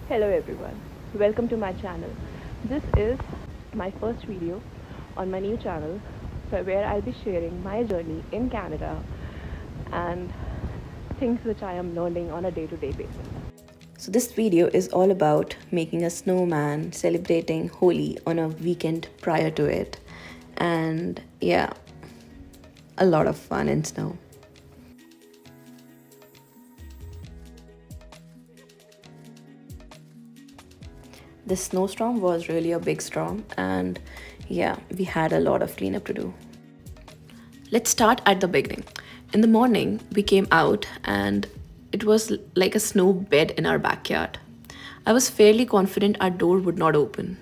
Hello everyone, welcome to my channel. This is my first video on my new channel where I'll be sharing my journey in Canada and things which I am learning on a day-to-day basis. So this video is all about making a snowman, celebrating Holi on a weekend prior to it, and yeah, a lot of fun in snow. This snowstorm was really a big storm, and yeah, we had a lot of cleanup to do. Let's start at the beginning. In the morning, we came out and it was like a snow bed in our backyard. I was fairly confident our door would not open.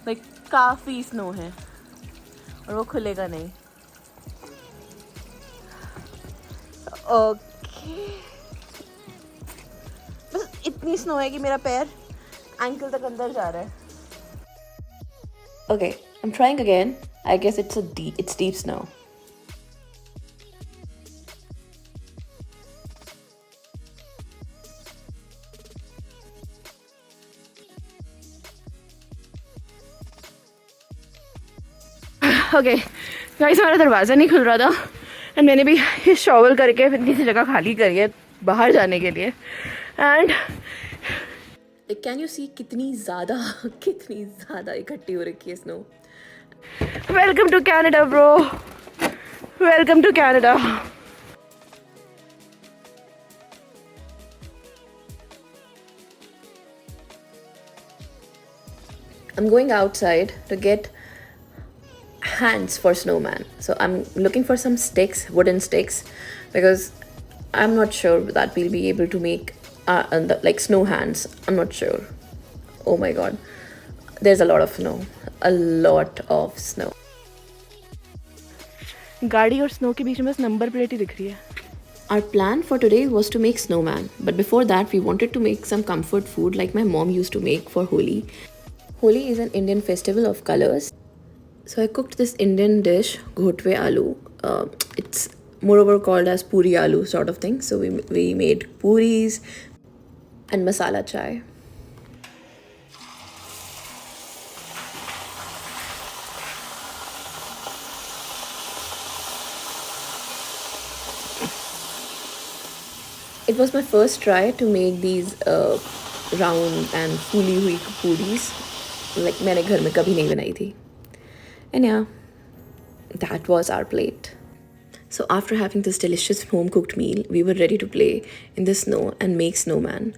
Like काफी snow है और वो खुलेगा नहीं. Okay. बस इतनी snow है कि मेरा पैर एंकल तक अंदर जा रहा है. Okay, I'm trying again. I guess it's deep snow. Okay, guys हमारा दरवाज़ा नहीं खुल रहा था एंड मैंने भी ये शॉवल करके फिर किसी जगह खाली करी है बाहर जाने के लिए एंड Can you see कितनी ज़्यादा इकट्ठी हो रखी है snow. Welcome to Canada bro, welcome to Canada. I'm going outside to get hands for snowman. So I'm looking for some sticks, wooden sticks, because I'm not sure that we'll be able to make like snow hands. I'm not sure. Oh my god, there's a lot of snow, a lot of snow. गाड़ी और snow के बीच में बस number plate ही दिख रही है. Our plan for today was to make snowman, but before that we wanted to make some comfort food like my mom used to make for Holi. Holi is an Indian festival of colors. So I cooked this Indian dish, ghotwe aloo. It's moreover called as puri aloo sort of thing. So we made puris and masala chai. It was my first try to make these round and फूली हुई puris. Like मैंने घर में कभी नहीं बनाई थी. And yeah, that was our plate. So after having this delicious home-cooked meal, we were ready to play in the snow and make snowman.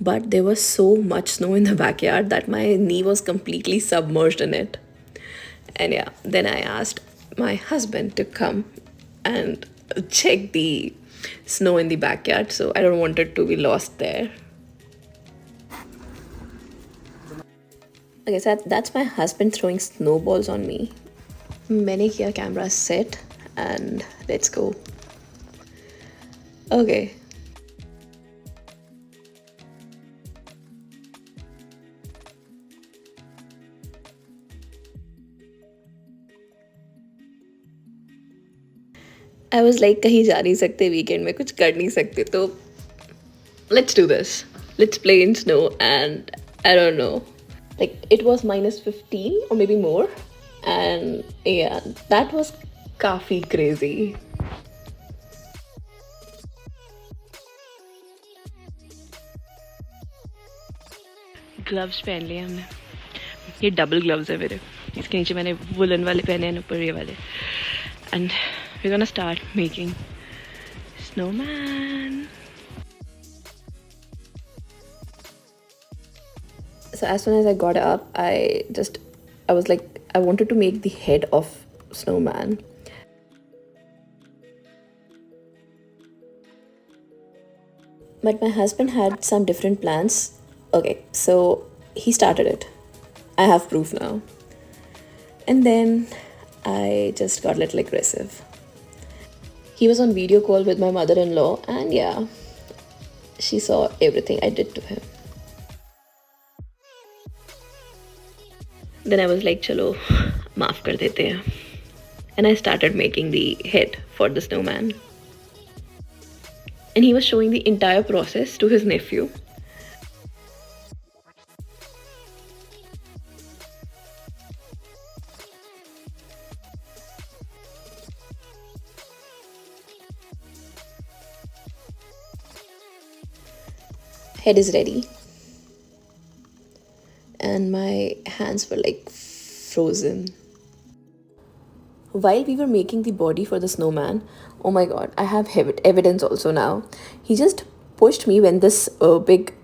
But there was so much snow in the backyard that my knee was completely submerged in it. And yeah, then I asked my husband to come and check the snow in the backyard. So I don't want it to be lost there. Okay, so that's my husband throwing snowballs on me. मैंने किया camera set and let's go. Okay. I was like कहीं जा नहीं सकते weekend में कुछ कर नहीं सकते तो let's do this. Let's play in snow and I don't know. Like it was -15 or maybe more. And yeah, that was काफी crazy. ग्लव्स पहन लिए हमने. ये डबल ग्लव्स है मेरे. इसके नीचे मैंने वुलन वाले पहने हैं, ऊपर ये वाले. And we gonna start making snowman. So as soon as I got up, I was like, I wanted to make the head of snowman. But my husband had some different plans. Okay, so he started it. I have proof now. And then I just got a little aggressive. He was on video call with my mother-in-law, and yeah, she saw everything I did to him. Then I was like, chalo, maaf kar dete hain. And I started making the head for the snowman. and he was showing the entire process to his nephew. Head is ready, and my hands were like frozen. While we were making the body for the snowman, oh my god, I have evidence also now. He just pushed me when this big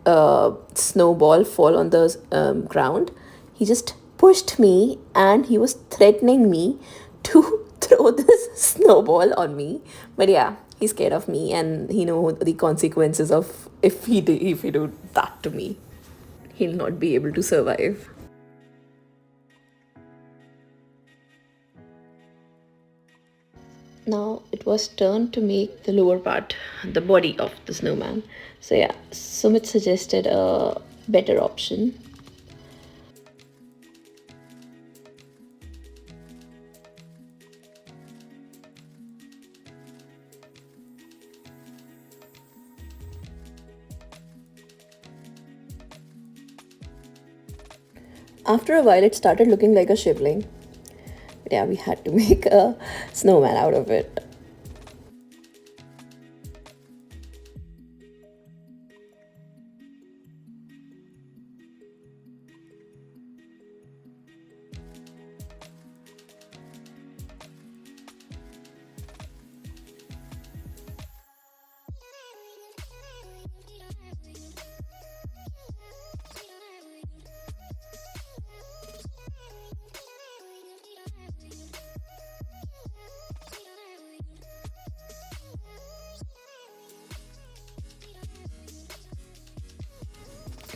snowball fall on the ground. He just pushed me and he was threatening me to throw this snowball on me. But yeah, he's scared of me and he know the consequences of if he do that to me. He'll not be able to survive. Now it was turn to make the lower part, the body of the snowman. So yeah, Sumit suggested a better option. After a while, it started looking like a shivling. But yeah, we had to make a snowman out of it.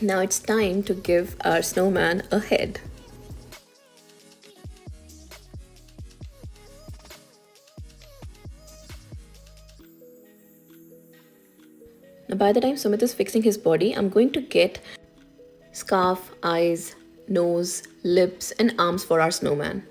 Now it's time to give our snowman a head. Now, by the time Sumit is fixing his body, I'm going to get scarf, eyes, nose, lips, and arms for our snowman.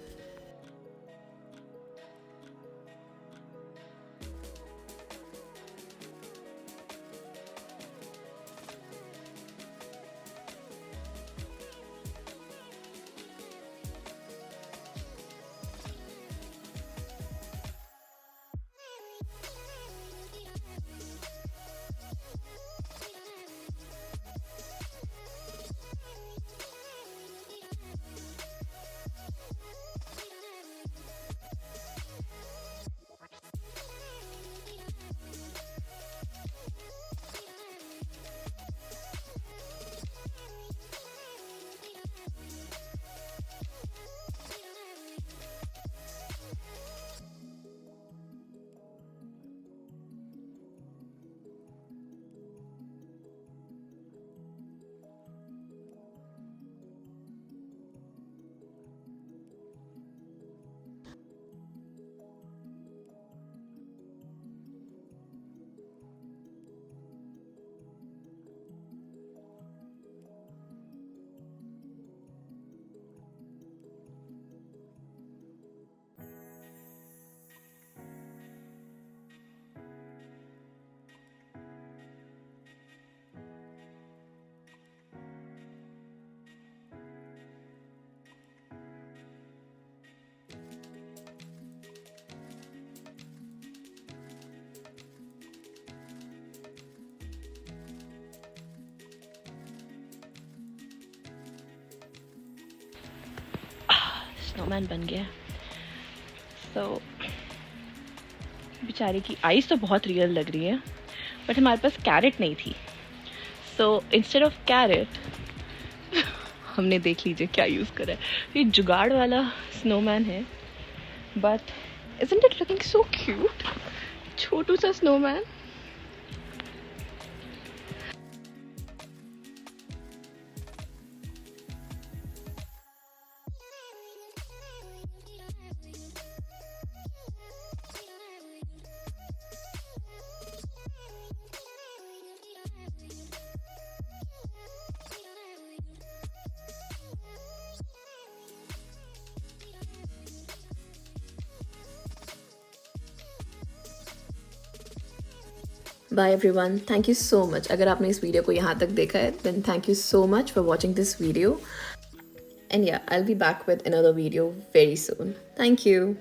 Snowman बन गया. सो बेचारे की eyes तो बहुत real लग रही है, but हमारे पास कैरेट नहीं थी. सो इंस्टेड ऑफ कैरेट हमने देख लीजिए क्या यूज़ करा है. ये जुगाड़ वाला स्नोमैन है, but isn't it looking so cute? छोटू सा snowman. Bye everyone, thank you so much. अगर आपने इस वीडियो को यहाँ तक देखा है then thank you so much for watching this video, and yeah I will be back with another video very soon. Thank you.